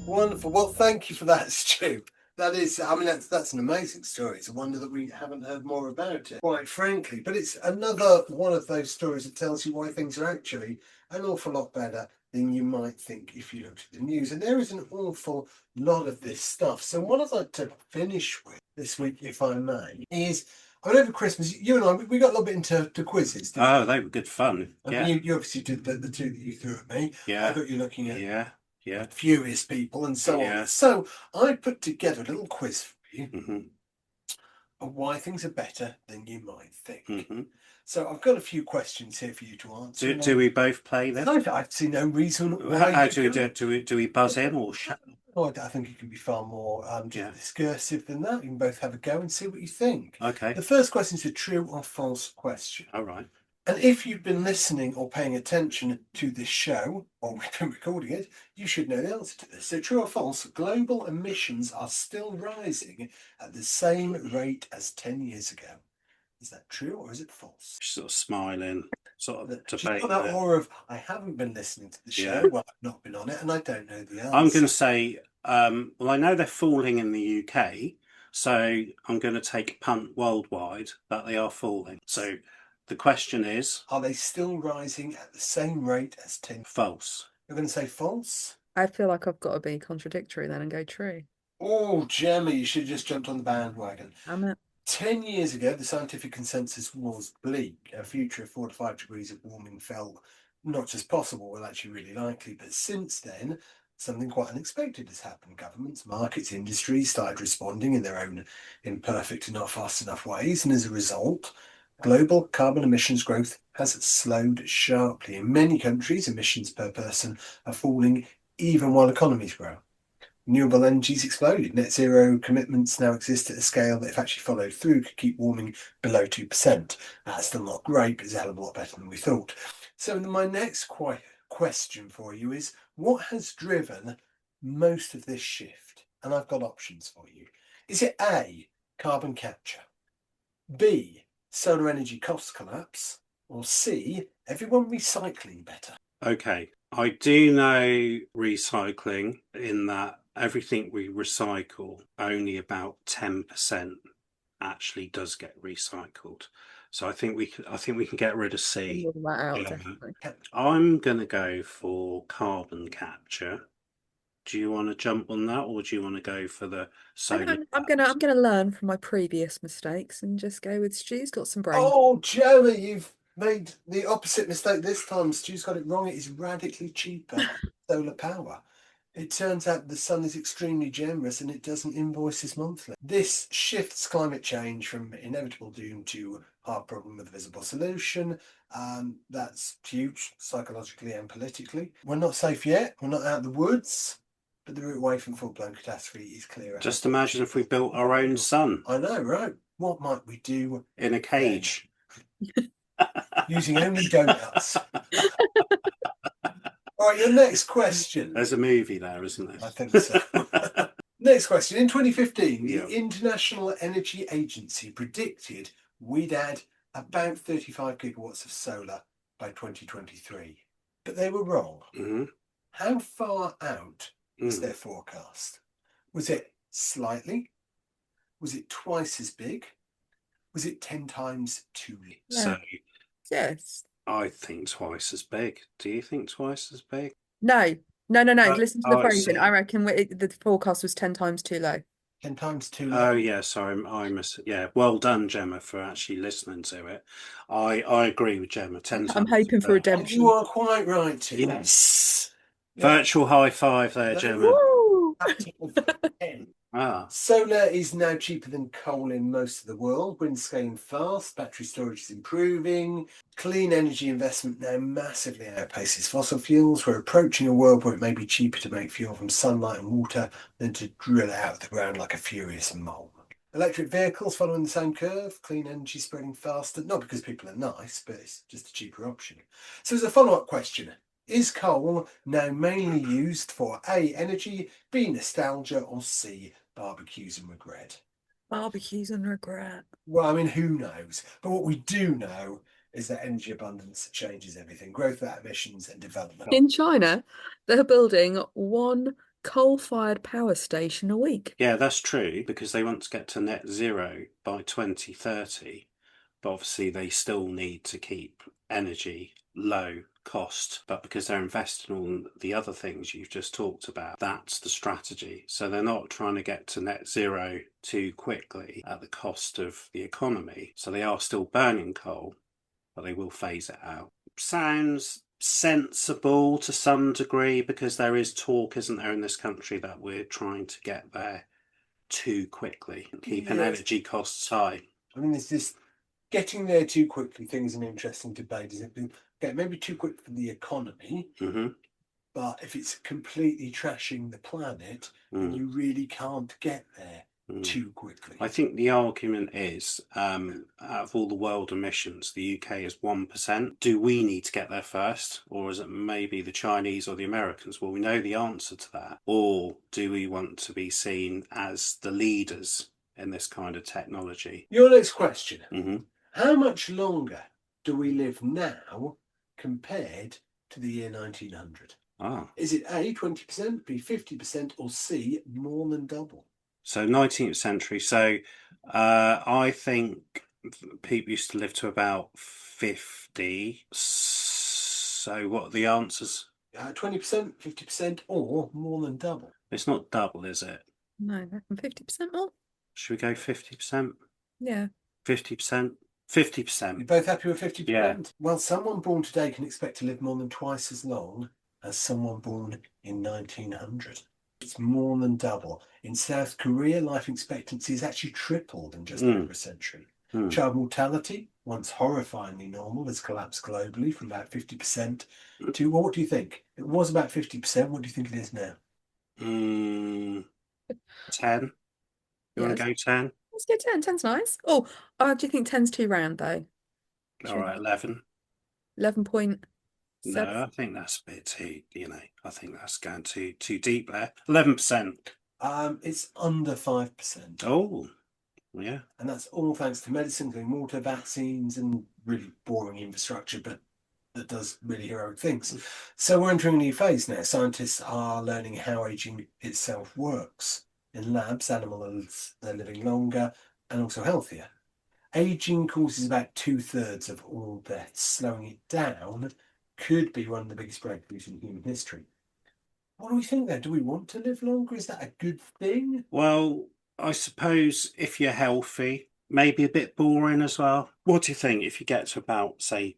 Wonderful. Well, thank you for that, Stu. That is, I mean, that's an amazing story. It's a wonder that we haven't heard more about it, quite frankly. But it's another one of those stories that tells you why things are actually an awful lot better than you might think if you looked at the news. And there is an awful lot of this stuff. So what I'd like to finish with this week, if I may, is over Christmas, you and I, we got a little bit into quizzes. Oh, they were good fun. Yeah. You obviously did the two that you threw at me. Yeah. I got you looking at yeah. furious people and so on. So I put together a little quiz for you of why things are better than you might think. So I've got a few questions here for you to answer. Do we both play this? I see no reason why. How do we buzz in or shut? Oh, I think it can be far more discursive than that. You can both have a go and see what you think. Okay. The first question is a true or false question. All right. And if you've been listening or paying attention to this show, or we've been recording it, you should know the answer to this. So true or false, global emissions are still rising at the same rate as 10 years ago. Is that true or is it false? Sort of smiling, sort of debate. She's got that aura of, I haven't been listening to the show, well, I've not been on it, and I don't know the answer. I'm going to say, well, I know they're falling in the UK, so I'm going to take a punt worldwide that they are falling. So the question is, are they still rising at the same rate as 10? False. You're going to say false? I feel like I've got to be contradictory then and go true. Oh, Gemma, you should have just jumped on the bandwagon. Damn it. 10 years ago, the scientific consensus was bleak. A future of 4 to 5 degrees of warming felt not just possible, well, actually really likely. But since then, something quite unexpected has happened. Governments, markets, industries started responding in their own imperfect and not fast enough ways. And as a result, global carbon emissions growth has slowed sharply. In many countries, emissions per person are falling even while economies grow. Renewable energies exploded. Net zero commitments now exist at a scale that, if actually followed through, could keep warming below 2%. That's still not great, but it's a hell of a lot better than we thought. So my next question for you is, what has driven most of this shift? And I've got options for you. Is it A, carbon capture, B, solar energy cost collapse, or C, everyone recycling better? Okay, I do know recycling in that everything we recycle, only about 10% actually does get recycled. So I think we can get rid of C. I'm going to go for carbon capture. Do you want to jump on that, or do you want to go for the solar? I'm gonna learn from my previous mistakes and just go with Stu's got some brain. Oh, Gemma, you've made the opposite mistake this time. Stu's got it wrong. It is radically cheaper solar power. It turns out the sun is extremely generous and it doesn't invoice us monthly. This shifts climate change from inevitable doom to hard problem with a visible solution. That's huge psychologically and politically. We're not safe yet. We're not out of the woods. But the route away from full-blown catastrophe is clearer. Just imagine if we built our own sun. I know, right? What might we do? In a cage. Using only donuts. All right, your next question. There's a movie there, isn't there? I think so. Next question. In 2015, the International Energy Agency predicted we'd add about 35 gigawatts of solar by 2023. But they were wrong. How far out was their forecast? Was it slightly? Was it twice as big? Was it 10 times too late? So, yes. I think twice as big. Do you think twice as big? No. Listen to the phrasing. I reckon the forecast was 10 times too low. 10 times too low. Oh yeah, sorry, well done, Gemma, for actually listening to it. I agree with Gemma. 10 times. I'm hoping for redemption. You are quite right too. Yes. Virtual high five there, Gemma. Woo! Solar is now cheaper than coal in most of the world. Wind's scaling fast, battery storage is improving. Clean energy investment now massively outpaces fossil fuels. We're approaching a world where it may be cheaper to make fuel from sunlight and water than to drill it out of the ground like a furious mole. Electric vehicles following the same curve, clean energy spreading faster, not because people are nice, but it's just a cheaper option. So as a follow-up question, is coal now mainly used for A, energy, B, nostalgia, or C, barbecues and regret? Barbecues and regret. Well, I mean, who knows? But what we do know is that energy abundance changes everything. Growth without emissions and development. In China, they're building one coal-fired power station a week. Yeah, that's true, because they want to get to net zero by 2030, but obviously they still need to keep energy low cost. But because they're investing on the other things you've just talked about, that's the strategy. So they're not trying to get to net zero too quickly at the cost of the economy. So they are still burning coal, but they will phase it out. Sounds sensible to some degree, because there is talk, isn't there, in this country that we're trying to get there too quickly, keeping energy costs high. I mean, there's this getting there too quickly thing is an interesting debate. Is it okay, maybe too quick for the economy, but if it's completely trashing the planet, then you really can't get there too quickly. I think the argument is, out of all the world emissions, the UK is 1%. Do we need to get there first, or is it maybe the Chinese or the Americans? Well, we know the answer to that. Or do we want to be seen as the leaders in this kind of technology? Your next question. How much longer do we live now compared to the year 1900? Is it A, 20%, B, 50%, or C, more than double? So 19th century. So I think people used to live to about 50. So what are the answers? 20%, 50%, or more than double? It's not double, is it? No, I reckon 50% more. Should we go 50%? Yeah. 50%? 50%. You're both happy with 50%? Yeah. Well, someone born today can expect to live more than twice as long as someone born in 1900. It's more than double. In South Korea, life expectancy has actually tripled in just over a century. Child mortality, once horrifyingly normal, has collapsed globally from about 50% to, well, what do you think? It was about 50%. What do you think it is now? 10. You want to go 10? Let's go 10. 10's nice. Oh, do you think 10's too round, though? All right, 11. 11.7. No, I think that's a bit too, I think that's going too deep there. 11%. It's under 5%. Oh, yeah. And that's all thanks to medicine, clean water, vaccines, and really boring infrastructure, but that does really heroic things. So we're entering a new phase now. Scientists are learning how aging itself works. In labs, animals, they're living longer and also healthier. Aging causes about 2/3 of all deaths. Slowing it down could be one of the biggest breakthroughs in human history. What do we think there? Do we want to live longer? Is that a good thing? Well, I suppose if you're healthy, maybe a bit boring as well. What do you think if you get to about, say,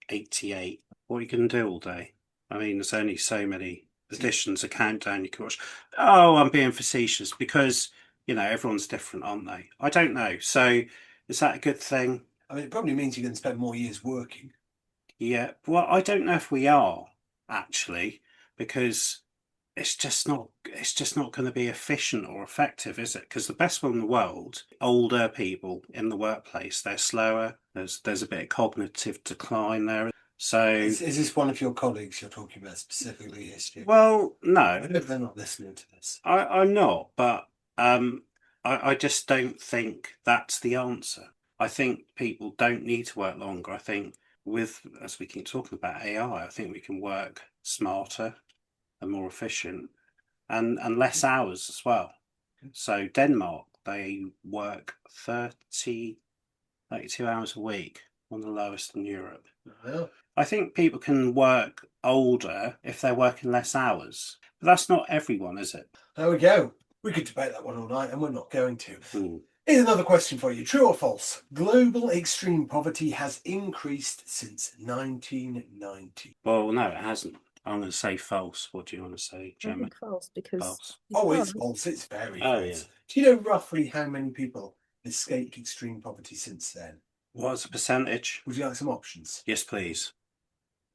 88? What are you going to do all day? I mean, there's only so many editions, a countdown you can watch. Oh, I'm being facetious because, everyone's different, aren't they? I don't know. So is that a good thing? I mean, it probably means you're going to spend more years working. Yeah. Well, I don't know if we are, actually, because it's just not going to be efficient or effective, is it? Because the best one in the world, older people in the workplace, they're slower. There's a bit of cognitive decline there. So is this one of your colleagues you're talking about specifically, history? Well, no. I hope they're not listening to this. I'm not, but I just don't think that's the answer. I think people don't need to work longer. I think as we keep talking about AI, I think we can work smarter and more efficient and less hours as well. So Denmark, they work 32 hours a week, one of the lowest in Europe. Well, I think people can work older if they're working less hours. But that's not everyone, is it? There we go. We could debate that one all night, and we're not going to. Here's another question for you. True or false? Global extreme poverty has increased since 1990. Well, no, it hasn't. I'm going to say false. What do you want to say, Gemma? I think false because... False. Oh, it's false. It's very Oh, false. yeah. Do you know roughly how many people escaped extreme poverty since then? What's the percentage? Would you like some options? Yes, please.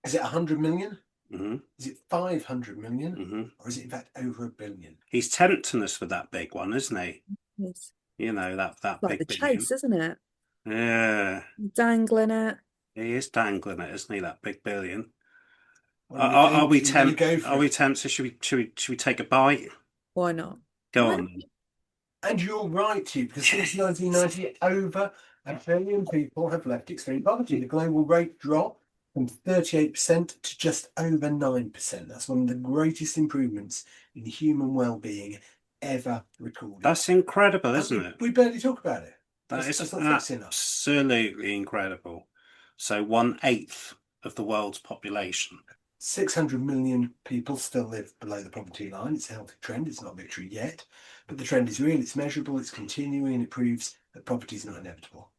Is it 100 million? Mm-hmm. Is it 500 million? Mm-hmm. Or is it in fact over 1 billion? He's tempting us with that big one, isn't he? Yes. You know, that Like the big billion. chase, isn't it? Yeah, Dangling it. he is dangling it, isn't he? That big billion. What do we Are think? we Are we going to tempt? go Are for we it? tempted? Should we take a bite? Why not? Go Why on not? then. And you're right, Hugh, because since 1990, over 1 billion people have left extreme poverty. The global rate dropped from 38% to just over 9%. That's one of the greatest improvements in human well-being ever recorded. That's incredible, isn't it? We barely talk about it. That is That's not fixed enough. absolutely incredible. So 1/8 of the world's population. 600 million people still live below the poverty line. It's a healthy trend. It's not victory yet, but the trend is real, it's measurable, it's continuing, and it proves that poverty is not inevitable.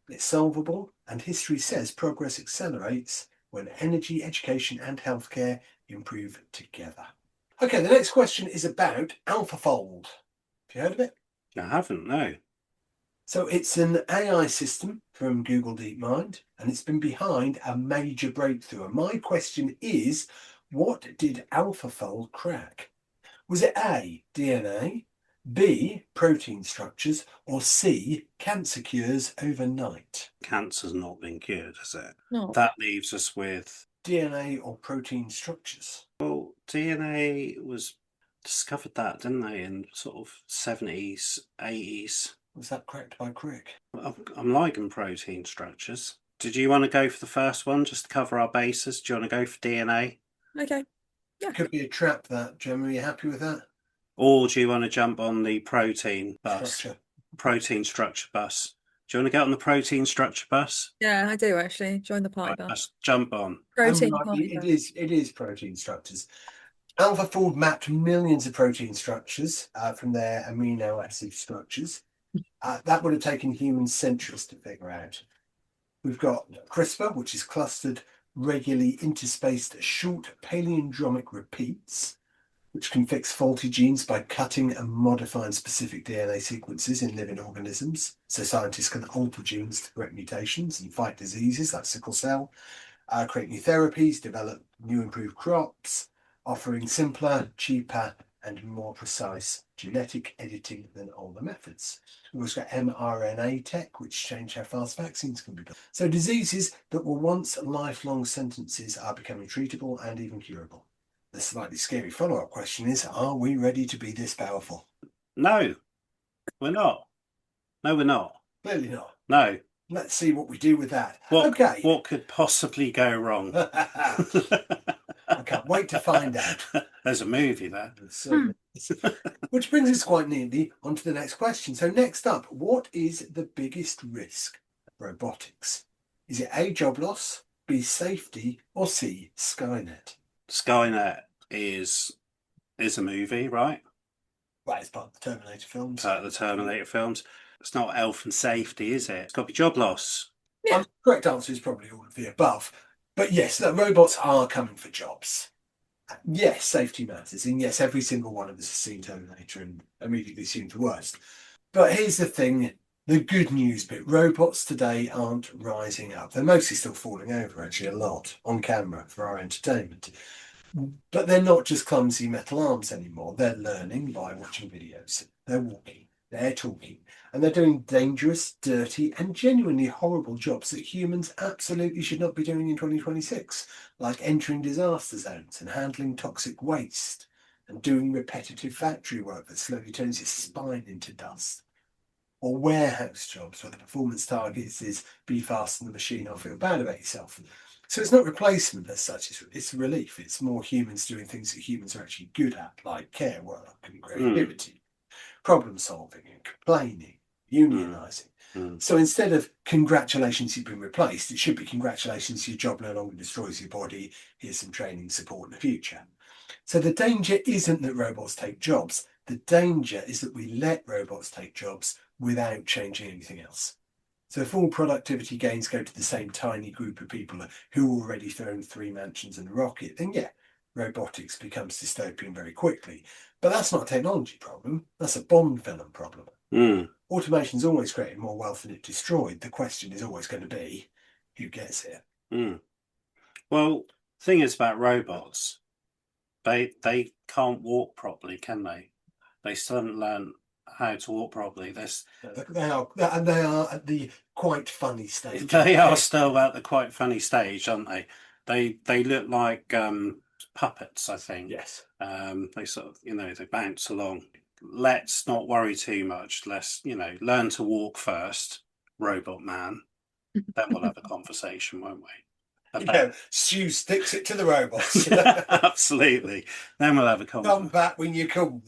It's solvable, and history says progress accelerates when energy, education, and healthcare improve together. Okay, the next question is about AlphaFold. Have you heard of it? I haven't, no. So it's an AI system from Google DeepMind, and it's been behind a major breakthrough. And my question is, what did AlphaFold crack? Was it A, DNA, B, protein structures, or C, cancer cures overnight? Cancer's not been cured, has it? No. That leaves us with, DNA or protein structures? well, DNA was discovered that, didn't they, in sort of 70s, 80s. Was that cracked by Crick? I'm liking protein structures. Did you want to go for the first one, just to cover our bases? Do you want to go for DNA? Okay. Yeah. Could be a trap, that. Gemma, are you happy with that? Or do you want to jump on the protein bus? Structure. Protein structure bus. Do you want to get on the protein structure bus? Yeah, I do actually. Join the party Right, bus. let's jump on. Protein Right, party it bus. is protein structures. AlphaFold mapped millions of protein structures from their amino acid structures. That would have taken humans centuries to figure out. We've got CRISPR, which is clustered, regularly interspaced short palindromic repeats, which can fix faulty genes by cutting and modifying specific DNA sequences in living organisms. So scientists can alter genes to correct mutations and fight diseases like sickle cell, create new therapies, develop new improved crops, offering simpler, cheaper, and more precise genetic editing than older methods. We've also got mRNA tech, which changed how fast vaccines can be built. So diseases that were once lifelong sentences are becoming treatable and even curable. The slightly scary follow-up question is, are we ready to be this powerful? No, we're not. No, we're not. Clearly not. No. Let's see what we do with that. Okay. What could possibly go wrong? I can't wait to find out. There's a movie there. Which brings us quite neatly onto the next question. So next up, what is the biggest risk of robotics? Is it A, job loss, B, safety, or C, Skynet? Skynet is a movie, right? Right, it's part of the Terminator films. Part of the Terminator films. It's not health and safety, is it? It's got to be job loss. Yeah. The correct answer is probably all of the above. But yes, the robots are coming for jobs. Yes, safety matters. And yes, every single one of us has seen Terminator and immediately assumed the worst. But here's the thing, the good news bit. Robots today aren't rising up. They're mostly still falling over, actually, a lot, on camera for our entertainment. But they're not just clumsy metal arms anymore. They're learning by watching videos. They're walking. They're talking. And they're doing dangerous, dirty, and genuinely horrible jobs that humans absolutely should not be doing in 2026, like entering disaster zones and handling toxic waste and doing repetitive factory work that slowly turns your spine into dust. Or warehouse jobs where the performance target is be fast in the machine or feel bad about yourself. So it's not replacement as such, it's relief. It's more humans doing things that humans are actually good at, like care work and creativity, problem solving and complaining, unionising. So instead of congratulations, you've been replaced, it should be congratulations, your job no longer destroys your body, here's some training support in the future. So the danger isn't that robots take jobs. The danger is that we let robots take jobs without changing anything else. So if all productivity gains go to the same tiny group of people who already own 3 mansions and a rocket, then yeah, robotics becomes dystopian very quickly. But that's not a technology problem. That's a Bond villain problem. Automation's always created more wealth than it destroyed. The question is always going to be, who gets it? Well, the thing is about robots, they can't walk properly, can they? They still haven't learned how to walk properly. There's They are, and they are at the quite funny stage. They are still at the quite funny stage, aren't they? They look like puppets, I think. Yes. They sort of, they bounce along. Let's not worry too much. Let's, learn to walk first, robot man. Then we'll have a conversation, won't we? Yeah, Stu sticks it to the robots. Absolutely. Then we'll have a Come conversation. back when you come.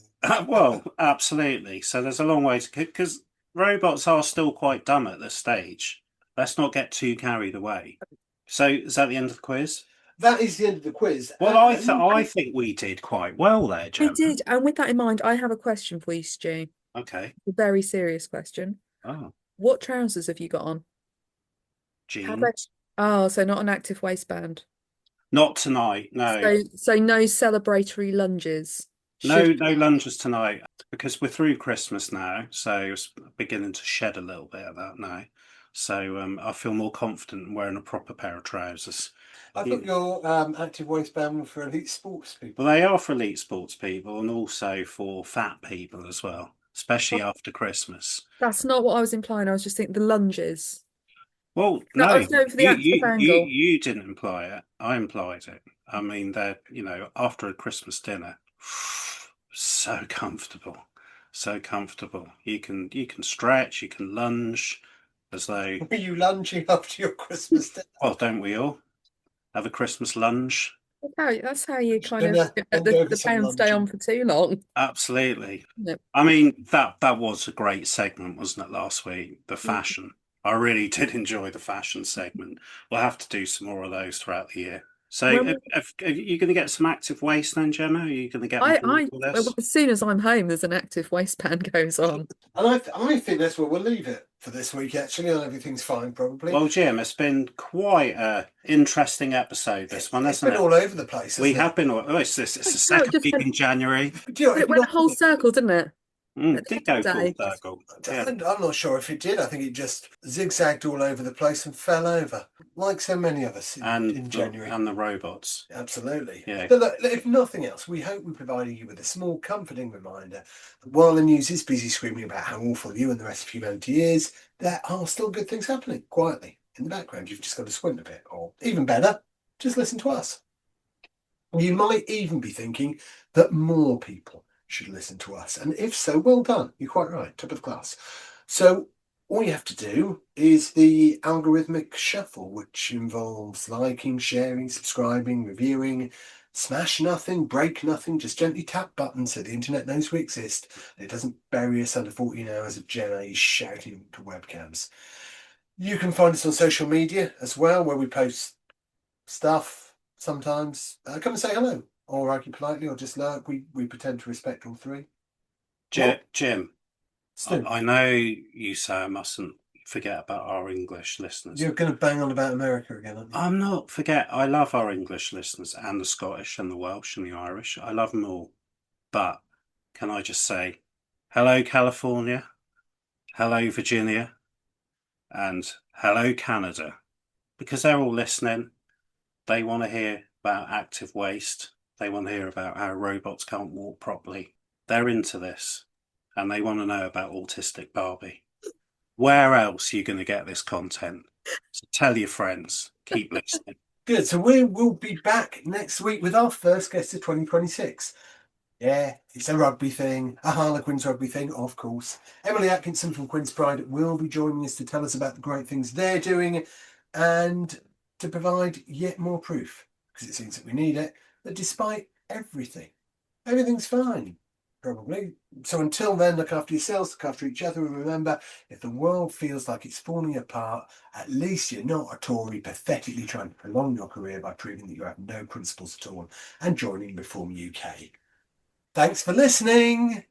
Well, absolutely. So there's a long way to go because robots are still quite dumb at this stage. Let's not get too carried away. So is that the end of the quiz? That is the end of the quiz. Well, I think we did quite well there, We Gemma. did, and with that in mind, I have a question for you, Stu. Okay. A very serious question. Oh, What trousers have you got on? jeans. Oh, so not an active waistband. Not tonight. No. So no celebratory lunges. No Should lunges tonight because we're through Christmas now, so it's beginning to shed a little bit of that now. So I feel more confident in wearing a proper pair of trousers. I thought your active waistband were for elite sports people. Well, they are for elite sports people and also for fat people as well, especially after Christmas. That's not what I was implying. I was just thinking the lunges. Well, No, I no, was going for the active angle. you didn't imply it. I implied it. I mean, they're, after a Christmas dinner, so comfortable, so comfortable. You can stretch, you can lunge, as though. Were you lunging after your Christmas dinner? Well, don't we all have a Christmas lunge? That's how you kind of Dinner, let then go for the some pound stay lunging. on for too long. Absolutely. Yep. I mean, that was a great segment, wasn't it, last week? The fashion. I really did enjoy the fashion segment. We'll have to do some more of those throughout the year. So, When are you going to get some active waist then, Gemma? Are you going to get on board with this? as soon as I'm home, there's an active waistband goes on. And I think that's where we'll leave it for this week, actually, and everything's fine, probably. Well, Jim, it's been quite an interesting episode, this one, It's hasn't been it? all over the place, We hasn't have been. It's the No, it second just week went- in January. Do you know, It went a whole circle, didn't it? It did go full day. circle. Yeah. I'm not sure if it did. I think it just zigzagged all over the place and fell over, like so many of us in January. And the robots. Absolutely. Yeah. But look, if nothing else, we hope we provided you with a small, comforting reminder that while the news is busy screaming about how awful you and the rest of humanity is, there are still good things happening quietly in the background. You've just got to squint a bit, or even better, just listen to us. You might even be thinking that more people should listen to us. And if so, well done. You're quite right. Top of the class. So all you have to do is the algorithmic shuffle, which involves liking, sharing, subscribing, reviewing, smash nothing, break nothing, just gently tap buttons so the internet knows we exist. It doesn't bury us under 14 hours of Gen A shouting to webcams. You can find us on social media as well, where we post stuff sometimes. Come and say hello, or argue politely, or just lurk. We pretend to respect all three. Jim, Stu, I know you say I mustn't forget about our English listeners. you're going to bang on about America again, aren't you? I'm not. I love our English listeners and the Scottish and the Welsh and the Irish. I love them all. But can I just say, hello, California, hello, Virginia, and hello, Canada, because they're all listening. They want to hear about active waste. They want to hear about how robots can't walk properly. They're into this, and they want to know about autistic Barbie. Where else are you going to get this content? So tell your friends. Keep listening. Good. So we will be back next week with our first guest of 2026. Yeah, it's a rugby thing, a Harlequins rugby thing, of course. Emily Atkinson from Queen's Pride will be joining us to tell us about the great things they're doing and to provide yet more proof, because it seems that we need it, that despite everything, everything's fine, probably. So until then, look after yourselves, look after each other, and remember, if the world feels like it's falling apart, at least you're not a Tory pathetically trying to prolong your career by proving that you have no principles at all and joining Reform UK. Thanks for listening.